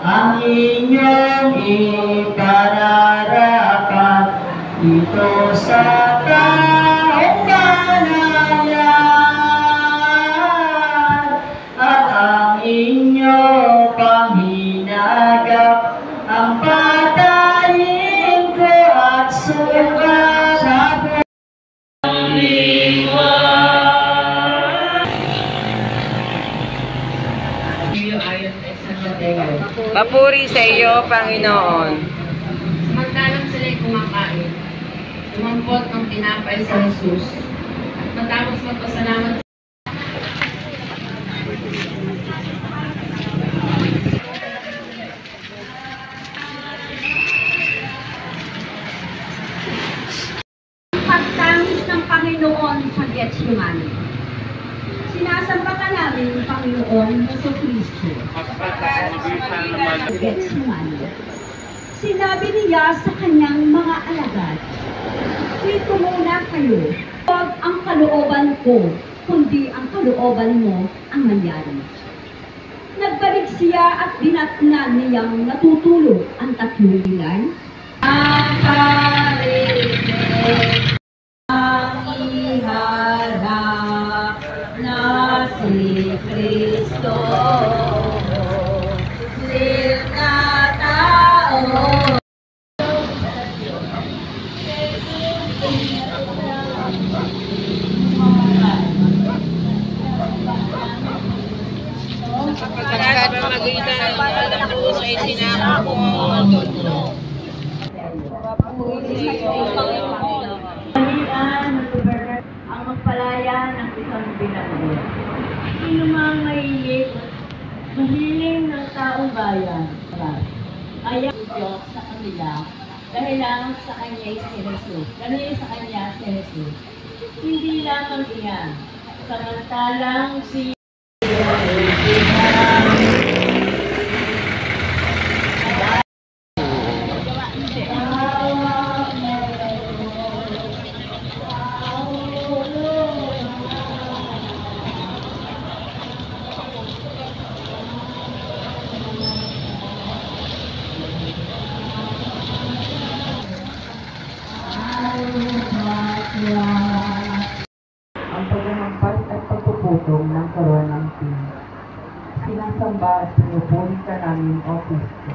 ang inyong ipararapat dito sa taong banayan at ang inyong panghinagap ang patayin ko at sugat sa Papuri sa iyo, Panginoon. Samantalang sila'y kumakain, umampot ng tinapay sa Jesus. At matapos magpasalamat pagtangis ng Panginoon sa Getsemani. Sinasamba ka namin, Panginoon, sa Kristo. Getsemani. Sinabi niya sa kanyang mga alagad, "Dito muna kayo. Huwag ang kalooban ko, kundi ang kalooban mo ang nangyari." Nagbalik siya at dinatnan niyang natutulog ang tatlong bilan. Ang parinig ang iharap na si Kristo, liw na tao. Sapagkat pamagitan ng anak ko sa isinako mo ang mundo. Ang magpalaya ng isang bilanggo. Sino mang mahiling ng taong bayan, ay ang Diyos sa kanila, dahil lang sa kanya si Jesus. Dahil sa kanya si Jesus. Hindi lamang iyan, samantalang si ang pagmamagpas at pagpuputong ng koronang pin. Sinasamba at pinupuri ka namin, O Kristo.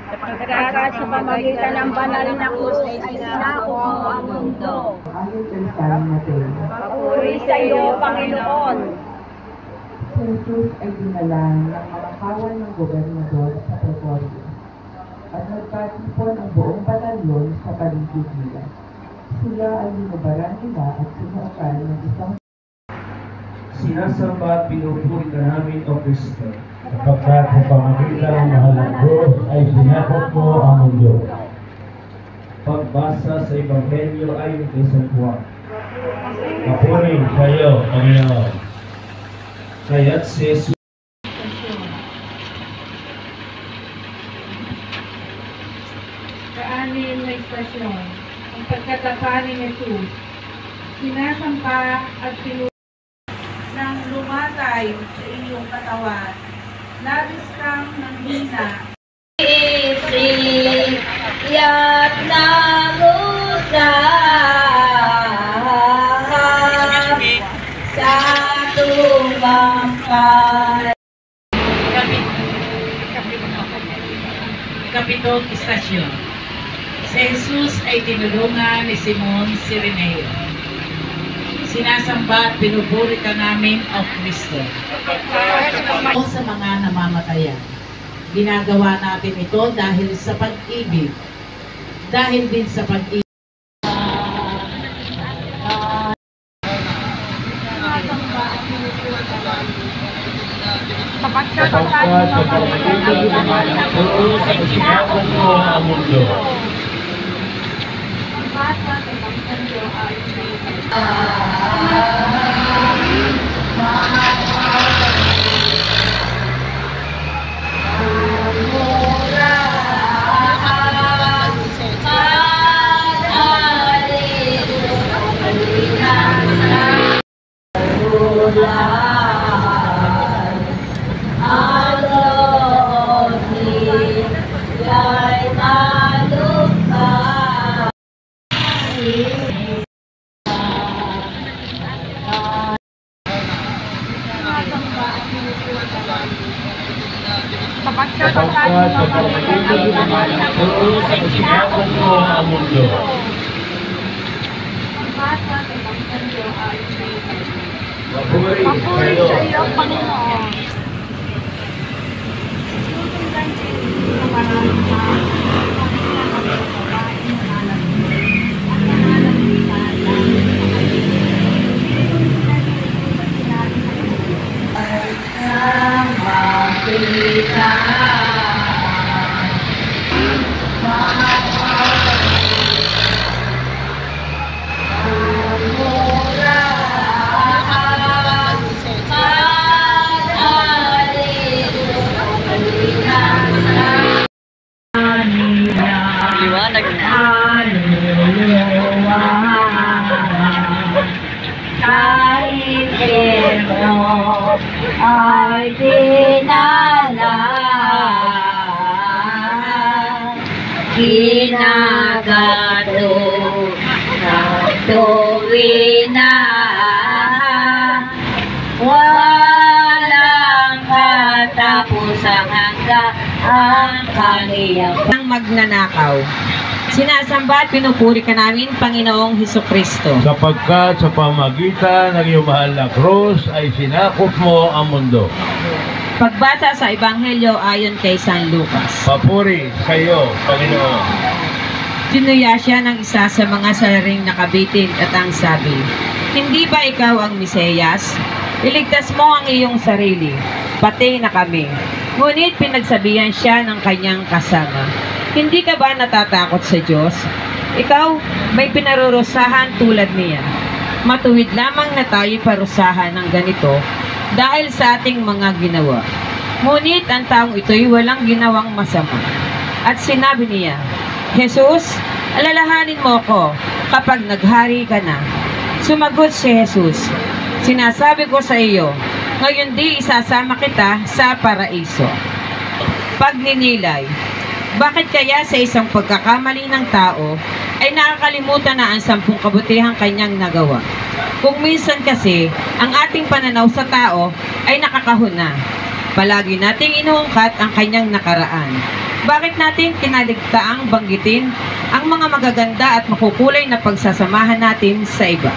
sapagkat sa pamagitan ng banal na krus ay sinako mo ang mundo. Ayon kay San Mateo, Papuri sa iyo, Panginoon. si Jesus ay dinala ng malakawan ng gobernador sa Pretoria at nagkatipon ang buong batalyon sa paligid nila. Sila ay linubaran nila at sinuokan ng isang Sinasamba at pinupuri ka namin, O Kristo. Sapagkat sa pamagitan ng mahal ng Diyos ay sinakop mo ang mundo. Pagbasa sa Ebanghelyo ayon kay San Juan. Papuri sa iyo, Panginoon. Kaya't si Jesus Kaanin na istasyon, ang pagkatapa ni Jesus, sinasampa at pinuli ng lumatay sa iyong katawan, labis kang nanghina. Isiyat na rusap sa tumangkay. Kapitong istasyon. Si Jesus ay tinulungan ni Simon Sireneo. Sinasamba at pinupuri ka namin, O Kristo. Sa mga namamatayan, ginagawa natin ito dahil sa pag-ibig. Dahil din sa pag-ibig. Sapagkat sa pamagitan ng mahal ng Diyos ay sinakop mo ang mundo. Ang Lord sapagkat sa pagkakilig ng mahal na krus ay sinakop mo ang mundo. Papuri sa iyo, Panginoon. Liwanag na. Kahit pero ay dinala, ginagato na tuwi na, walang katapusang hanggang ang kaniyang Ang magnanakaw. Sinasamba at pinupuri ka namin, Panginoong Hesukristo. sapagkat sa pamagitan ng iyong mahal na krus ay sinakop mo ang mundo. Pagbasa sa Ebanghelyo ayon kay San Lucas. Papuri sa iyo, Panginoon. Sinuya siya ng isa sa mga salaring nakabitin at ang sabi, "Hindi ba ikaw ang Mesiyas? Iligtas mo ang iyong sarili, pati na kami." Ngunit pinagsabihan siya ng kanyang kasama, "Hindi ka ba natatakot sa Diyos? Ikaw may pinarurusahan tulad niya. Matuwid lamang na tayo parusahan ng ganito dahil sa ating mga ginawa. Ngunit ang taong ito'y walang ginawang masama." At sinabi niya, "Jesus, alalahanin mo ko kapag naghari ka na." Sumagot si Jesus, "Sinasabi ko sa iyo, ngayon di isasama kita sa paraiso." Pagninilay. Bakit kaya sa isang pagkakamali ng tao ay nakakalimutan na ang 10 kabutihang kanyang nagawa? Kung minsan kasi ang ating pananaw sa tao ay nakakahuna. Palagi nating inuungkat ang kanyang nakaraan. Bakit natin kinaligtaang banggitin ang mga magaganda at makukulay na pagsasamahan natin sa iba?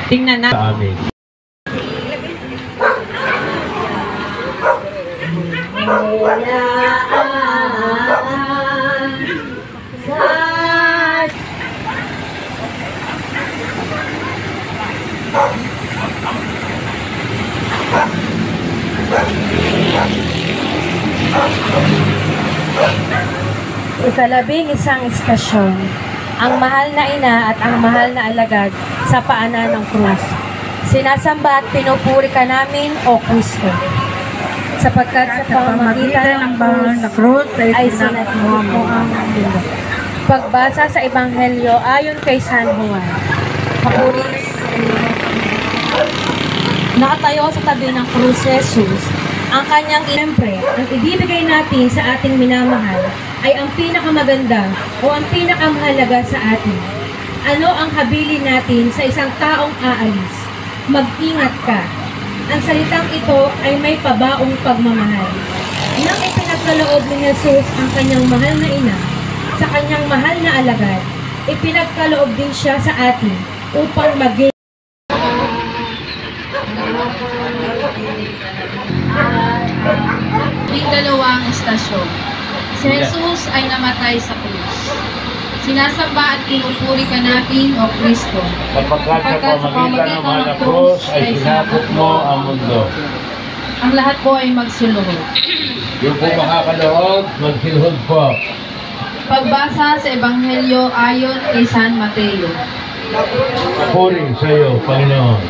Tingnan natin. Sa amin. Ikalabing-isang istasyon, ang mahal na ina at ang mahal na alagad sa paanan ng krus. Sinasamba at pinupuri ka namin, O Kristo. Sapagkat sa pamamagitan ng mahal na krus ay sinakop mo ang mundo. Pagbasa sa Ebanghelyo ayon kay San Juan. Papuri sa iyo. Nakatayo sa tabi ng krus si Jesus, ang kanyang siyempre, ang ibibigay natin sa ating minamahal ay ang pinakamaganda o ang pinakamahalaga sa atin. Ano ang habilin natin sa isang taong aalis? Mag-ingat ka. Ang salitang ito ay may pabaong pagmamahal. Nang ipinagkaloob ni Jesus ang kanyang mahal na ina sa kanyang mahal na alagad, ipinagkaloob din siya sa atin upang maging Dalawang istasyon. Si Jesus ay namatay sa krus. Sinasamba at pinupuri ka natin, O Kristo. Sapagkat sa pamamagitan ng mahal na krus ay sinakop mo ang mundo. Ang lahat po ay magsiluhod. Yung po makakaloob, magsilhod po. Pagbasa sa Ebanghelyo ayon kay San Mateo. Papuri sa iyo, Panginoon.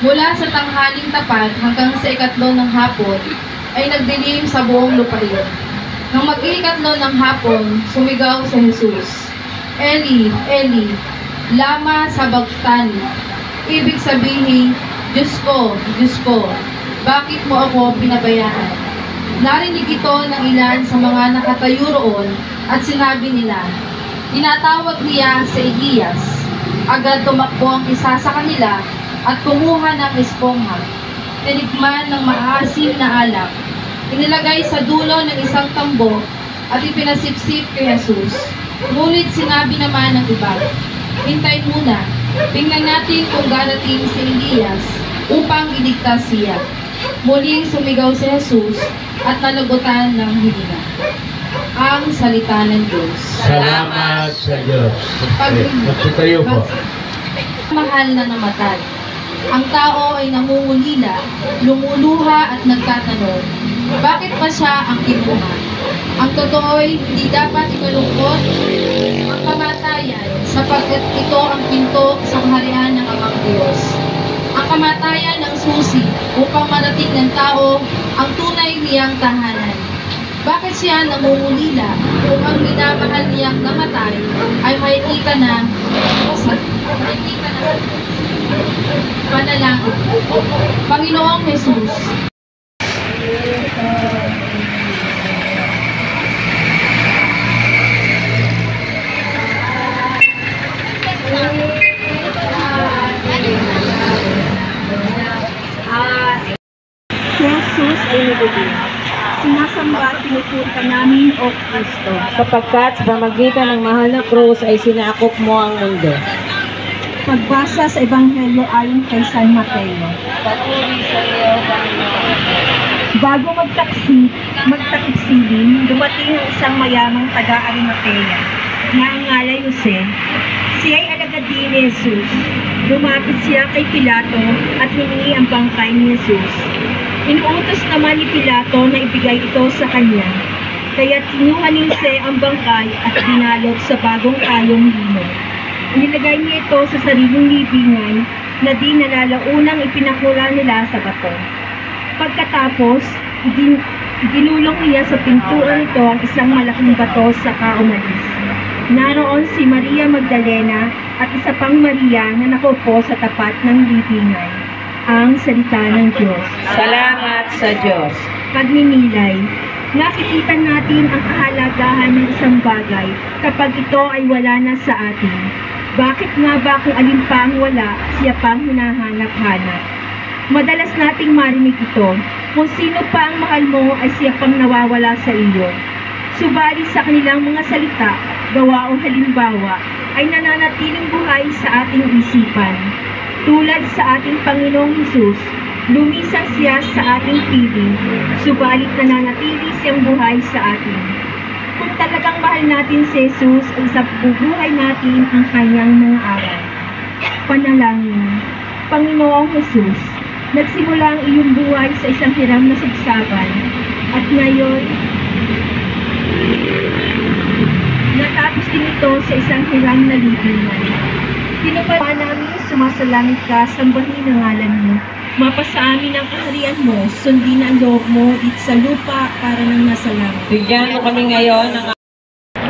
Mula sa tanghaling tapat hanggang sa ikatlo ng hapon ay nagdilim sa buong lupain. Nang mag-ikatlo ng hapon, sumigaw si Jesus, "Eli, Eli, lama sabachthani." Ibig sabihin, Diyos ko, bakit mo ako pinabayaan?" Narinig ito ng ilan sa mga nakatayo roon at sinabi nila, "Tinatawag niya si Elias." Agad tumakbo ang isa sa kanila at kumuha ng espongha. Tinikman ng maasim na alak inilagay sa dulo ng isang tambo at ipinasipsip kay Jesus. Ngunit sinabi naman ng iba, "Hintayin muna, tingnan natin kung darating si Elias upang iligtas siya." Muling sumigaw si Jesus at nalagutan ng hininga. Ang salita ng Diyos. Salamat sa Diyos. Magtatayo po. Mahal na namatay. Ang tao ay nangungulila, lumuluha at nagtatanong, bakit ba siya ang kinuha? Ang totoo'y hindi dapat ikalungkot ang kamatayan sapagkat ito ang pinto sa kaharian ng Amang Diyos. Ang kamatayan ng susi upang marating ng tao ang tunay niyang tahanan. Bakit siya nangungulila kung ang minamahal niyang namatay ay makikita na panalangin. Panginoong Jesus, Si Jesus ay naguging. Sinasamba at pinupuri ka namin, O Kristo. Sapagkat sa pamagitan ng mahal na krus ay sinaakop mo ang mundo. Pagbasa sa Ebanghelyo ayon kay San Mateo. Papuri sa iyo, Panginoon. Bago magtakip siling, dumating ang isang mayamang taga-Arimatea na ang ngalay Jose. Siya ay alagad din ni Jesus. Lumapit siya kay Pilato at hiningi ang bangkay ni Jesus. Inuutos naman ni Pilato na ibigay ito sa kanya. Kaya kinuha ni Jose ang bangkay at binalot sa bagong kayong lino. Inilagay niya ito sa sariling libingan na di nalalaunang ipinakula nila sa bato. Pagkatapos, idinulong niya sa pintuan nito ang isang malaking bato sa kaumalis. Naroon si Maria Magdalena at isa pang Maria na nakaupo sa tapat ng libingan. Ang salita ng Diyos. Salamat sa Diyos. Pagninilay, nakikita natin ang kahalagahan ng isang bagay kapag ito ay wala na sa atin. Bakit nga ba kung alin pa ang wala, siya pang hinahanap-hanap? Madalas nating marinig ito, kung sino pa ang mahal mo ay siya pang nawawala sa iyo. Subalit sa kanilang mga salita, gawa o halimbawa, ay nananatiling buhay sa ating isipan. Tulad sa ating Panginoong Hesus, lumisan siya sa ating piling, subalit nananatili siyang buhay sa atin. Kung talagang mahal natin si Jesus, ay sa bubuhay natin ang kanyang mga aral. Panalangin. Panginoong Hesus, nagsimula ang iyong buhay sa isang hiram na sigsaban, at ngayon, natapos din ito sa isang hiram na libingan. Pinapala namin, sumasalangit ka, sambahin ang ngalan mo. Mapasa amin ang kaharian mo, sundin ang loob mo dito sa lupa para nang nasa langit. Bigyan mo kami ngayon ng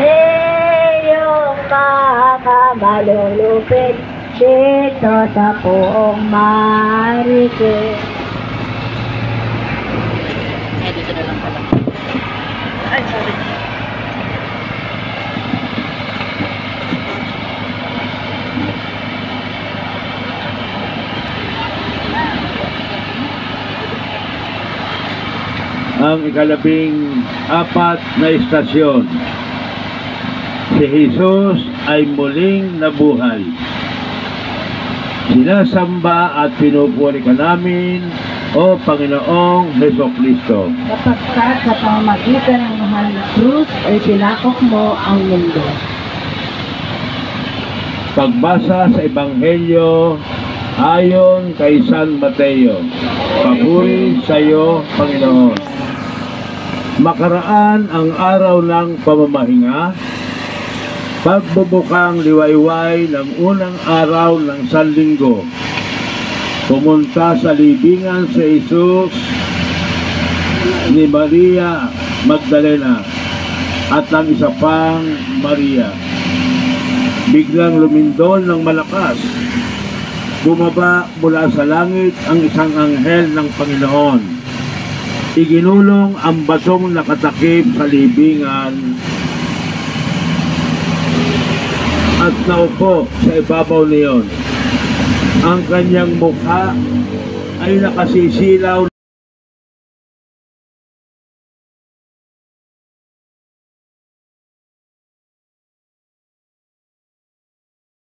Iyong mga malulupit dito sa buong marikit. Ang ikalabing-apat na istasyon. Si Jesus ay muling nabuhay. Sinasamba at pinupuri ka namin, O Panginoong Hesukristo. sapagkat sa pamamagitan ng mahal na krus ay sinakop mo ang mundo. Pagbasa sa Ebanghelyo ayon kay San Mateo. Papuri sa iyo, Panginoon. Makaraan ang araw ng pamamahinga, pagbubukang liwayway ng unang araw ng Sanlinggo. Pumunta sa libingan si Jesus ni Maria Magdalena at ng isa pang Maria. Biglang lumindol ng malakas. Bumaba mula sa langit ang isang anghel ng Panginoon. Iginulong ang batong nakatakip sa libingan at naupo sa ibabaw niyon. Ang kanyang mukha ay nakasisilaw